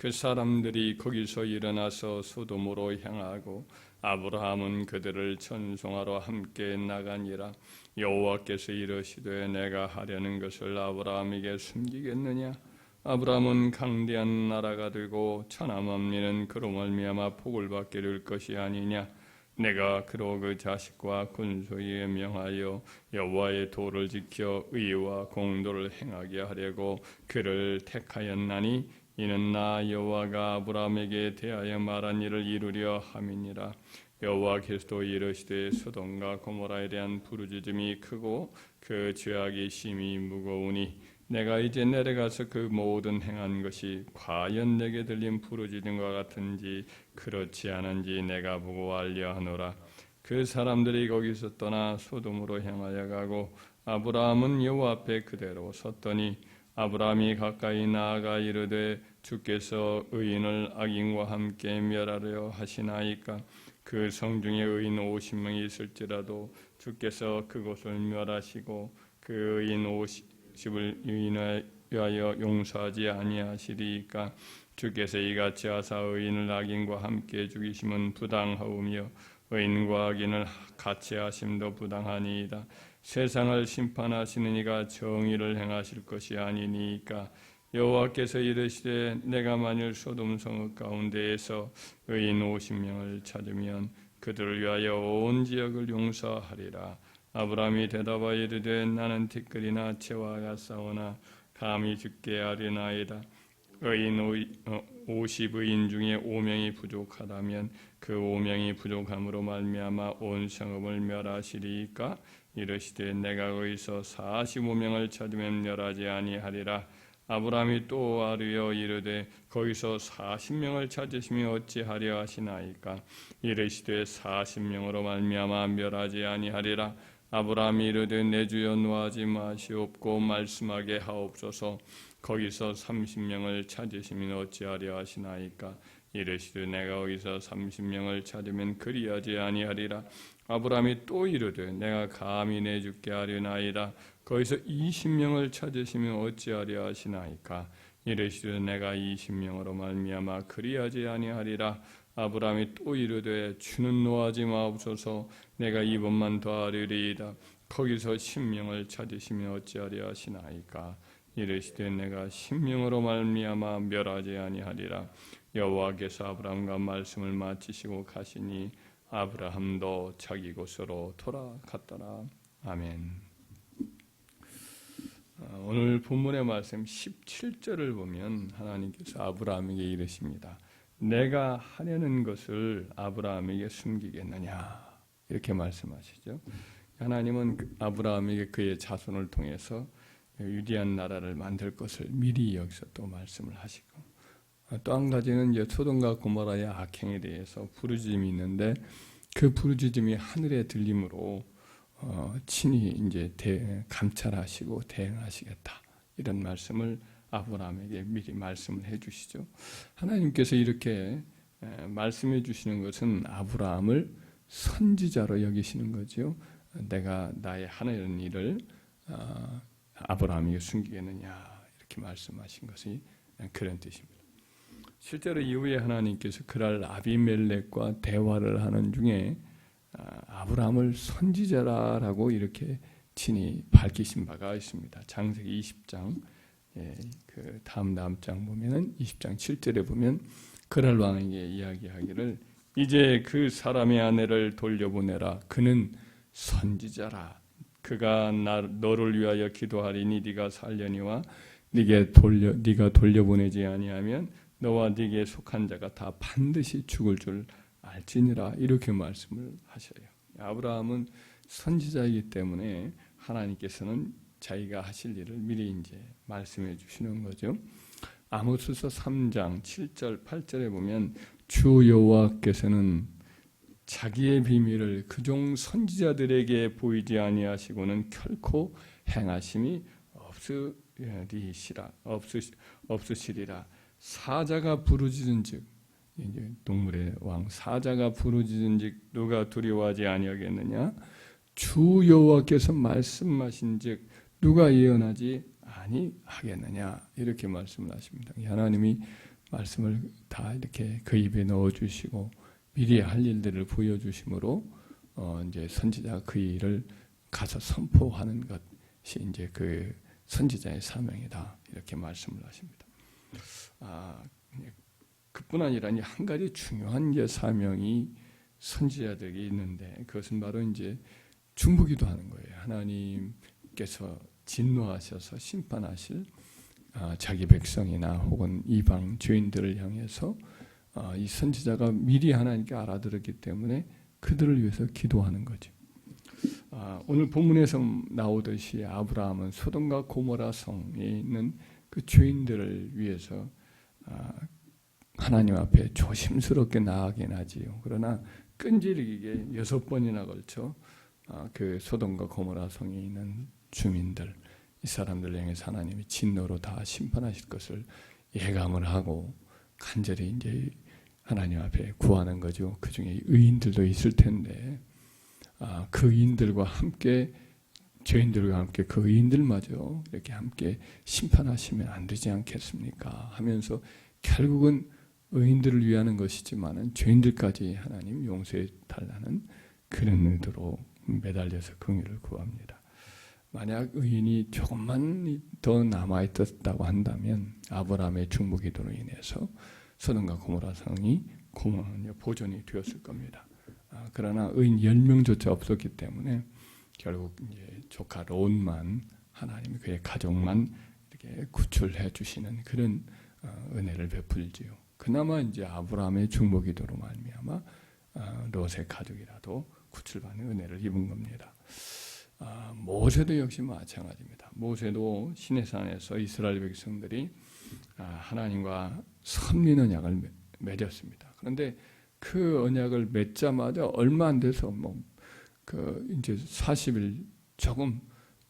그 사람들이 거기서 일어나서 소돔으로 향하고 아브라함은 그들을 천송하러 함께 나가니라. 여호와께서 이르시되 내가 하려는 것을 아브라함에게 숨기겠느냐? 아브라함은 강대한 나라가 되고 천하만민은 그로 말미암아 복을 받게 될 것이 아니냐? 내가 그로 그 자식과 군소에게 명하여 여호와의 도를 지켜 의와 공도를 행하게 하려고 그를 택하였나니 이는 나 여호와가 아브라함에게 대하여 말한 일을 이루려 함이니라. 여호와께서도 이르시되 소돔과 고모라에 대한 부르짖음이 크고 그 죄악이 심히 무거우니 내가 이제 내려가서 그 모든 행한 것이 과연 내게 들린 부르짖음과 같은지 그렇지 않은지 내가 보고 알려하노라. 그 사람들이 거기서 떠나 소돔으로 향하여 가고 아브라함은 여호와 앞에 그대로 섰더니 아브라함이 가까이 나아가 이르되 주께서 의인을 악인과 함께 멸하려 하시나이까? 그 성중에 의인 50명이 있을지라도 주께서 그곳을 멸하시고 그 의인 50을 위하여 용서하지 아니하시리이까? 주께서 이같이 하사 의인을 악인과 함께 죽이심은 부당하오며 의인과 악인을 같이 하심도 부당하니이다. 세상을 심판하시는 이가 정의를 행하실 것이 아니니까. 여호와께서 이르시되 내가 만일 소돔 성읍 가운데에서 의인 50명을 찾으면 그들을 위하여 온 지역을 용서하리라. 아브라함이 대답하여 이르되 나는 티끌이나 채와 같사오나 감히 죽게 하리나이다. 의인 50의인 중에 5명이 부족하다면 그 5명이 부족함으로 말미암아 온 성읍을 멸하시리이까? 이르시되 내가 거기서 45명을 찾으면 멸하지 아니하리라. 아브라함이 또 아뢰어 이르되 거기서 40명을 찾으시면 어찌하려 하시나이까? 이르시되 40명으로 말미암아 멸하지 아니하리라. 아브라함이 이르되 내 주여 노하지 마시옵고 말씀하게 하옵소서. 거기서 30명을 찾으시면 어찌하려 하시나이까? 이르시되 내가 거기서 30명을 찾으면 그리하지 아니하리라. 아브라함이 또 이르되 내가 감히 내 주께 하려나이다. 거기서 20명을 찾으시면 어찌하려 하시나이까? 이르시되 내가 20명으로 말미암아 그리하지 아니하리라. 아브라함이 또 이르되 주는 노하지 마옵소서. 내가 이번만 더 하리이다. 거기서 10명을 찾으시면 어찌하려 하시나이까? 이르시되 내가 10명으로 말미암아 멸하지 아니하리라. 여호와께서 아브라함과 말씀을 마치시고 가시니 아브라함도 자기 곳으로 돌아갔더라. 아멘. 오늘 본문의 말씀 17절을 보면 하나님께서 아브라함에게 이르십니다. 내가 하려는 것을 아브라함에게 숨기겠느냐 이렇게 말씀하시죠. 하나님은 아브라함에게 그의 자손을 통해서 위대한 나라를 만들 것을 미리 여기서 또 말씀을 하시고, 또 한 가지는 이제 소돔과 고모라의 악행에 대해서 부르짖음이 있는데 그 부르짖음이 하늘에 들림으로 친히 이제 감찰하시고 대응하시겠다 이런 말씀을 아브라함에게 미리 말씀을 해주시죠. 하나님께서 이렇게 말씀해 주시는 것은 아브라함을 선지자로 여기시는 거죠. 내가 나의 하나님 일을 아브라함에게 숨기겠느냐 이렇게 말씀하신 것이 그런 뜻입니다. 실제로 이후에 하나님께서 그날 아비멜렉과 대화를 하는 중에 아브라함을 선지자라고 이렇게 친히 밝히신 바가 있습니다. 창세기 20장 그 다음 장 보면은 20장 7절에 보면 그날 왕에게 이야기하기를 이제 그 사람의 아내를 돌려보내라. 그는 선지자라. 그가 너를 위하여 기도하리니 네가 살려니와 네가 돌려보내지 아니하면 너와 네게 속한 자가 다 반드시 죽을 줄 알지니라. 이렇게 말씀을 하셔요. 아브라함은 선지자이기 때문에 하나님께서는 자기가 하실 일을 미리 이제 말씀해 주시는 거죠. 아모스서 3장 7절 8절에 보면 주 여호와께서는 자기의 비밀을 그종 선지자들에게 보이지 아니하시고는 결코 행하심이 없으시리라. 사자가 부르짖은즉 이제 동물의 왕 사자가 부르짖은즉 누가 두려워하지 아니하겠느냐? 주 여호와께서 말씀하신즉 누가 예언하지 아니하겠느냐? 이렇게 말씀을 하십니다. 하나님이 말씀을 다 이렇게 그 입에 넣어주시고 미리 할 일들을 보여주심으로 이제 선지자가 그 일을 가서 선포하는 것이 이제 그 선지자의 사명이다 이렇게 말씀을 하십니다. 그뿐 아니라 한 가지 중요한 사명이 선지자들이 있는데 그것은 바로 이제 중보기도 하는 거예요. 하나님께서 진노하셔서 심판하실 자기 백성이나 혹은 이방 죄인들을 향해서 이 선지자가 미리 하나님께 알아들었기 때문에 그들을 위해서 기도하는 거죠. 오늘 본문에서 나오듯이 아브라함은 소돔과 고모라 성에 있는 그 죄인들을 위해서 하나님 앞에 조심스럽게 나아가긴 하지요. 그러나 끈질기게 6번이나 걸쳐 그 소돔과 고모라 성에 있는 주민들, 이 사람들 향해서 하나님이 진노로 다 심판하실 것을 예감을 하고 간절히 이제 하나님 앞에 구하는 거죠. 그 중에 의인들도 있을 텐데 그 의인들과 함께 죄인들과 함께 그 의인들마저 이렇게 함께 심판하시면 안 되지 않겠습니까? 하면서 결국은 의인들을 위하는 것이지만은 죄인들까지 하나님 용서해 달라는 그런 의도로 매달려서 긍휼을 구합니다. 만약 의인이 조금만 더 남아있었다고 한다면 아브라함의 중보기도로 인해서 소돔과 고모라 성이 보존이 되었을 겁니다. 그러나 의인 10명조차 없었기 때문에 결국 이제 조카 롯만 하나님이 그의 가족만 이렇게 구출해 주시는 그런 은혜를 베풀지요. 그나마 이제 아브라함의 중보기도로 말미암아 롯의 가족이라도 구출받는 은혜를 입은 겁니다. 모세도 역시 마찬가지입니다. 모세도 시내산에서 이스라엘 백성들이 하나님과 선민 언약을 맺었습니다. 그런데 그 언약을 맺자마자 얼마 안 돼서 이제 40일 조금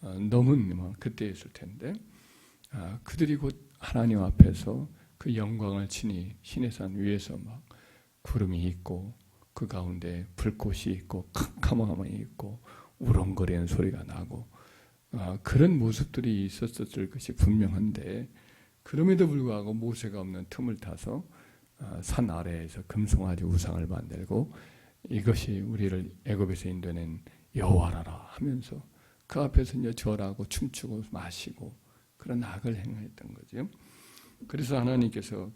넘은 그때였을 텐데 그들이 곧 하나님 앞에서 그 영광을 지니 시내산 위에서 막 구름이 있고 그 가운데 불꽃이 있고 캄캄함이 있고 우렁거리는 소리가 나고 그런 모습들이 있었을 것이 분명한데 그럼에도 불구하고 모세가 없는 틈을 타서 산 아래에서 금송아지 우상을 만들고 이것이 우리를 애굽에서 인도낸 여호와라 하면서 그 앞에서 이제 절하고 춤추고 마시고 그런 악을 행했던 거죠. 그래서 하나님께서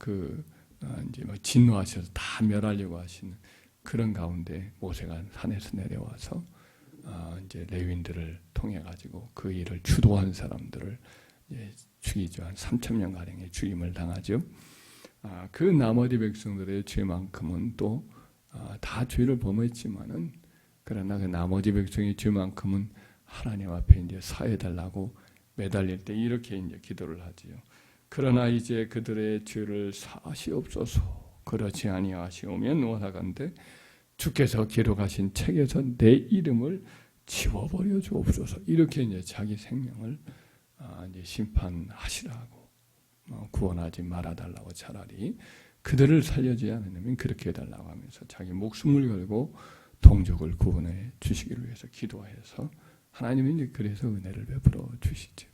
이제 진노하셔서 다 멸하려고 하시는 그런 가운데 모세가 산에서 내려와서 이제 레위인들을 통해 가지고 그 일을 주도한 사람들을 죽이죠. 한 3,000명 가량의 죽임을 당하죠. 그 나머지 백성들의 죄만큼은 또 다 죄를 범했지만은 그러나 그 나머지 백성의 죄만큼은 하나님 앞에 이제 사해달라고 매달릴 때 이렇게 이제 기도를 하지요. 그러나 이제 그들의 죄를 사하시옵소서. 그렇지 아니하시오면 원하건대 주께서 기록하신 책에서 내 이름을 지워버려 주옵소서. 이렇게 이제 자기 생명을 이제 심판하시라고 구원하지 말아달라고 차라리 그들을 살려주지 않으면 그렇게 해달라고 하면서 자기 목숨을 걸고 동족을 구원해 주시기를 위해서 기도해서 하나님이 이제 그래서 은혜를 베풀어 주시죠.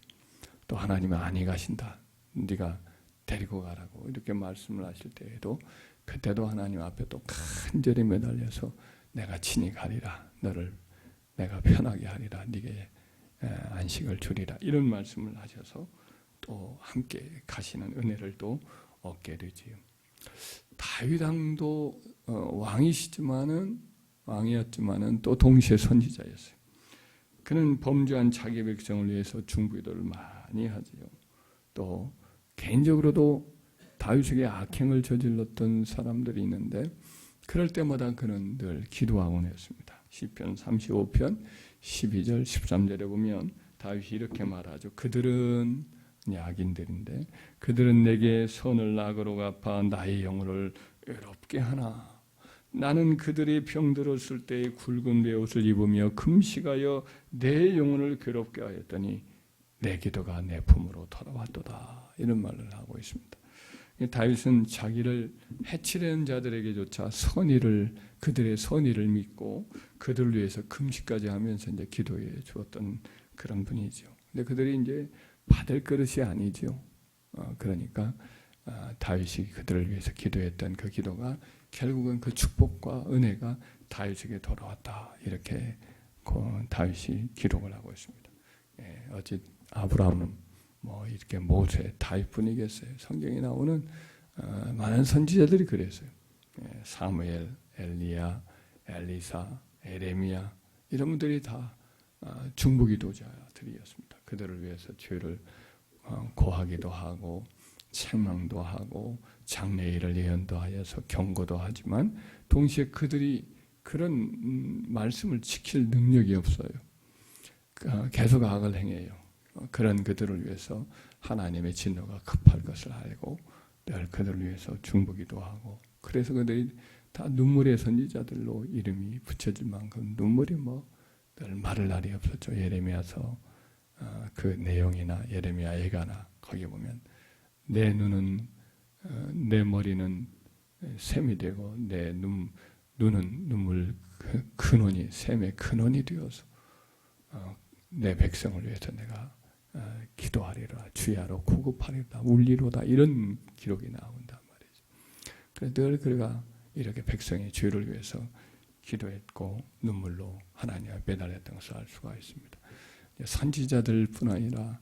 또 하나님은 아니 가신다. 네가 데리고 가라고 이렇게 말씀을 하실 때에도 그때도 하나님 앞에 또 간절히 매달려서 내가 친히 가리라. 너를 내가 편하게 하리라. 네게 안식을 주리라. 이런 말씀을 하셔서 또 함께 가시는 은혜를 또 얻게 되지요. 다윗 왕도 왕이었지만은 또 동시에 선지자였어요. 그는 범죄한 자기 백성을 위해서 중보기도를 많이 하지요. 또 개인적으로도 다윗에게 악행을 저질렀던 사람들이 있는데 그럴 때마다 그는 늘 기도하곤 했습니다. 시편 35편 12절 13절에 보면 다윗이 이렇게 말하죠. 그들은 악인들인데 그들은 내게 선을 악으로 갚아 나의 영혼을 외롭게 하나. 나는 그들이 병들었을 때에 굵은 베옷을 입으며 금식하여 내 영혼을 괴롭게 하였더니 내 기도가 내 품으로 돌아왔도다. 이런 말을 하고 있습니다. 다윗은 자기를 해치려는 자들에게조차 그들의 선의를 믿고 그들을 위해서 금식까지 하면서 이제 기도해 주었던 그런 분이죠. 근데 그들이 이제 받을 그릇이 아니죠. 그러니까 다윗이 그들을 위해서 기도했던 그 기도가 결국은 그 축복과 은혜가 다윗에게 돌아왔다. 이렇게 다윗이 기록을 하고 있습니다. 어찌 아브라함은 뭐 이렇게 모세, 다윗뿐이겠어요. 성경에 나오는 많은 선지자들이 그랬어요. 사무엘, 엘리야, 엘리사, 에레미야 이런 분들이 다 중보기도자들이었습니다. 그들을 위해서 죄를 고하기도 하고 책망도 하고 장래일을 예언도 하여서 경고도 하지만 동시에 그들이 그런 말씀을 지킬 능력이 없어요. 계속 악을 행해요. 그런 그들을 위해서 하나님의 진노가 급할 것을 알고 늘 그들을 위해서 중보기도 하고 그래서 그들이 다 눈물의 선지자들로 이름이 붙여질 만큼 눈물이 늘 마를 날이 없었죠. 예레미야서 그 내용이나 예레미야 예가나 거기 보면 내 눈은 내 머리는 샘이 되고 내 눈은 눈물 근원이 샘의 근원이 되어서 내 백성을 위해서 내가 기도하리라 주야로 구급하리라 울리로다 이런 기록이 나온단 말이죠. 그래서 늘 그가 이렇게 백성의 죄를 위해서 기도했고 눈물로 하나님 앞에 매달렸던 것을 알 수가 있습니다. 선지자들뿐 아니라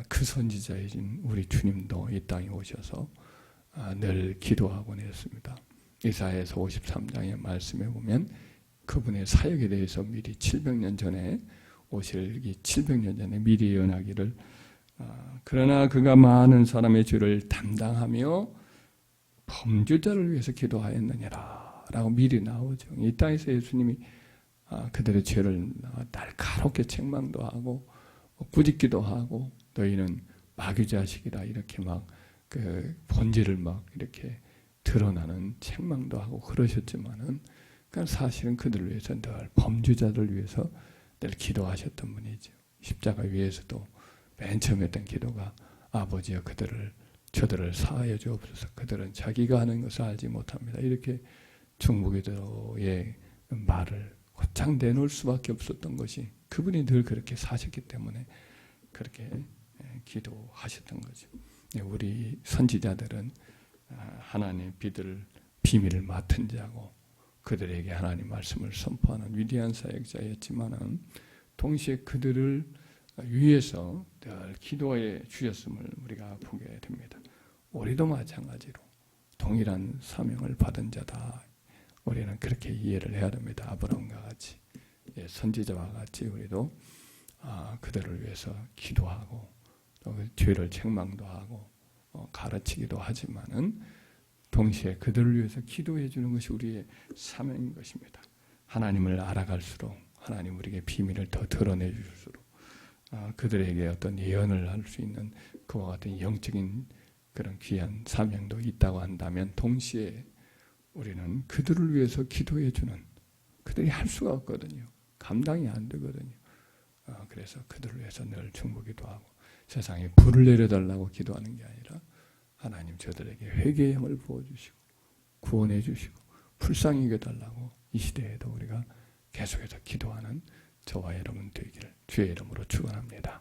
그 선지자이신 우리 주님도 이 땅에 오셔서 늘 기도하곤 했습니다. 이사야서 53장의 말씀에 보면 그분의 사역에 대해서 미리 700년 전에 오실 700년 전에 미리 예언하기를 그러나 그가 많은 사람의 죄를 담당하며 범죄자를 위해서 기도하였느니라 라고 미리 나오죠. 이 땅에서 예수님이 그들의 죄를 날카롭게 책망도 하고 꾸짖기도 하고 너희는 마귀 자식이다 이렇게 그 본질을 이렇게 드러나는 책망도 하고 그러셨지만은 그러니까 사실은 그들을 위해서 늘 범죄자들을 위해서 늘 기도하셨던 분이죠. 십자가 위에서도 맨 처음 했던 기도가 아버지여 저들을 사하여 주옵소서. 그들은 자기가 하는 것을 알지 못합니다. 이렇게 중보기도의 말을 곧장 내놓을 수밖에 없었던 것이 그분이 늘 그렇게 사셨기 때문에 그렇게 기도하셨던 거죠. 우리 선지자들은 하나님의 비밀을 맡은 자고 그들에게 하나님 말씀을 선포하는 위대한 사역자였지만은 동시에 그들을 위해서 늘 기도해 주셨음을 우리가 보게 됩니다. 우리도 마찬가지로 동일한 사명을 받은 자다. 우리는 그렇게 이해를 해야 됩니다. 아브라함과 같이 선지자와 같이 우리도 그들을 위해서 기도하고 또 죄를 책망도 하고 가르치기도 하지만은 동시에 그들을 위해서 기도해 주는 것이 우리의 사명인 것입니다. 하나님을 알아갈수록 하나님 우리에게 비밀을 더 드러내 주실수록 그들에게 어떤 예언을 할 수 있는 그와 같은 영적인 그런 귀한 사명도 있다고 한다면 동시에 우리는 그들을 위해서 기도해 주는 그들이 할 수가 없거든요. 감당이 안 되거든요. 그래서 그들을 위해서 늘 중보기도 하고 세상에 불을 내려달라고 기도하는 게 아니라 하나님 저들에게 회개의 힘을 부어주시고 구원해 주시고 불쌍히 여겨달라고 이 시대에도 우리가 계속해서 기도하는 저와 여러분 되기를 주의 이름으로 축원합니다.